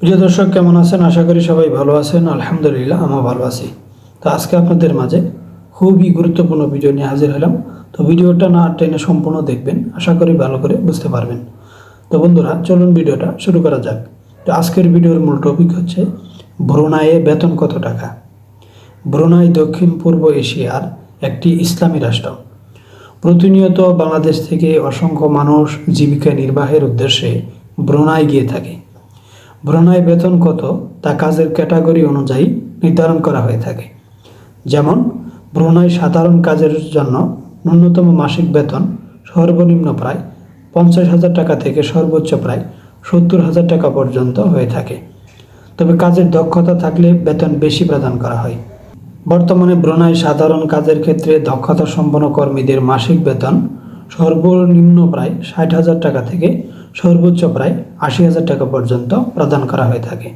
প্রিয় দর্শক, কেমন আছেন? আশা করি সবাই ভালো আছেন। আলহামদুলিল্লাহ, আমিও ভালো আছি। তো আজকে আপনাদের মাঝে খুবই গুরুত্বপূর্ণ ভিডিও নিয়ে হাজির হলাম। তো ভিডিওটা না টেনে সম্পূর্ণ দেখবেন, আশা করি ভালো করে বুঝতে পারবেন। তো বন্ধুরা, চলুন ভিডিওটা শুরু করা যাক। তো আজকের ভিডিওর মূল টপিক হচ্ছে ব্রুনাইয়ে বেতন কত টাকা। ব্রুনাই দক্ষিণ পূর্ব এশিয়ার একটি ইসলামী রাষ্ট্র। প্রতিনিয়ত বাংলাদেশ থেকে অসংখ্য মানুষ জীবিকা নির্বাহের উদ্দেশ্যে ব্রুনাই গিয়ে থাকে। ব্রুনাই বেতন কত তা কাজের ক্যাটাগরি অনুযায়ী নির্ধারণ করা হয়ে থাকে। যেমন ব্রুনাই সাধারণ কাজের জন্য ন্যূনতম মাসিক বেতন সর্বনিম্ন প্রায় 50,000 টাকা থেকে সর্বোচ্চ প্রায় 70,000 টাকা পর্যন্ত হয়ে থাকে। তবে কাজের দক্ষতা থাকলে বেতন বেশি প্রদান করা হয়। বর্তমানে ব্রুনাই সাধারণ কাজের ক্ষেত্রে দক্ষতা সম্পন্ন কর্মীদের মাসিক বেতন সর্বনিম্ন প্রায় 60,000 টাকা থেকে সর্বোচ্চ প্রায় 80,000 টাকা পর্যন্ত প্রদান করা হয়ে থাকে।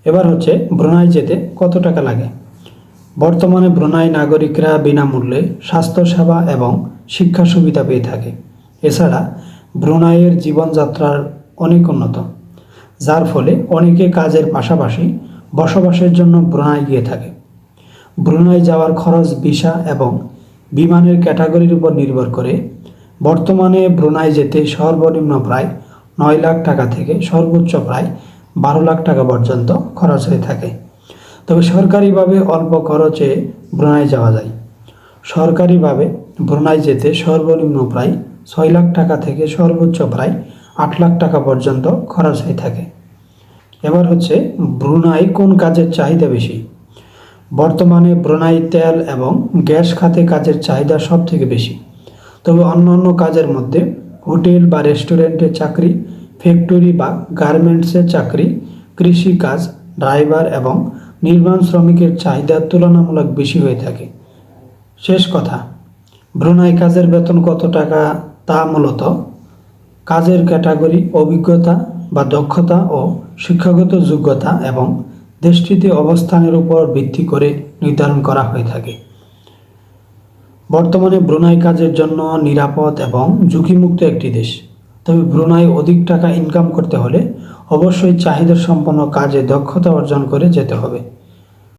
এবার হচ্ছে ব্রুনাই যেতে কত টাকা লাগে। বর্তমানে ব্রুনাই নাগরিকরা বিনামূল্যে স্বাস্থ্যসেবা এবং শিক্ষা সুবিধা পেয়ে থাকে। এছাড়া ব্রুনাইয়ের জীবনযাত্রার অনেক উন্নত, যার ফলে অনেকে কাজের পাশাপাশি বসবাসের জন্য ব্রুনাই গিয়ে থাকে। ব্রুনাই যাওয়ার খরচ ভিসা এবং বিমানের ক্যাটাগরির উপর নির্ভর করে। বর্তমানে ব্রুনাই যেতে সর্বনিম্ন প্রায় 9 লাখ টাকা থেকে সর্বোচ্চ প্রায় 12 লাখ টাকা পর্যন্ত খরচ হয়ে থাকে। তবে সরকারিভাবে অল্প খরচে ব্রুনাই যাওয়া যায়। সরকারিভাবে ব্রুনাই যেতে সর্বনিম্ন প্রায় 6 লাখ টাকা থেকে সর্বোচ্চ প্রায় 8 লাখ টাকা পর্যন্ত খরচ হয়ে থাকে। এবার হচ্ছে ব্রুনাই কোন কাজের চাহিদা বেশি। বর্তমানে ব্রুনাই তেল এবং গ্যাস খাতে কাজের চাহিদা সব থেকে বেশি। তবে অন্যান্য কাজের মধ্যে হোটেল বা রেস্টুরেন্টের চাকরি, ফ্যাক্টরি বা গার্মেন্টসের চাকরি, কৃষি কাজ, ড্রাইভার এবং নির্মাণ শ্রমিকের চাহিদা তুলনামূলক বেশি হয়ে থাকে। শেষ কথা, ব্রুনাই কাজের বেতন কত টাকা তা মূলত কাজের ক্যাটাগরি, অভিজ্ঞতা বা দক্ষতা ও শিক্ষাগত যোগ্যতা এবং দেশটিতে অবস্থানের উপর ভিত্তি করে নির্ধারণ করা হয়ে থাকে। বর্তমানে ব্রুনাই কাজের জন্য নিরাপদ এবং ঝুঁকিমুক্ত একটি দেশ। তবে ব্রুনাই অধিক টাকা ইনকাম করতে হলে অবশ্যই চাহিদা সম্পন্ন কাজে দক্ষতা অর্জন করে যেতে হবে।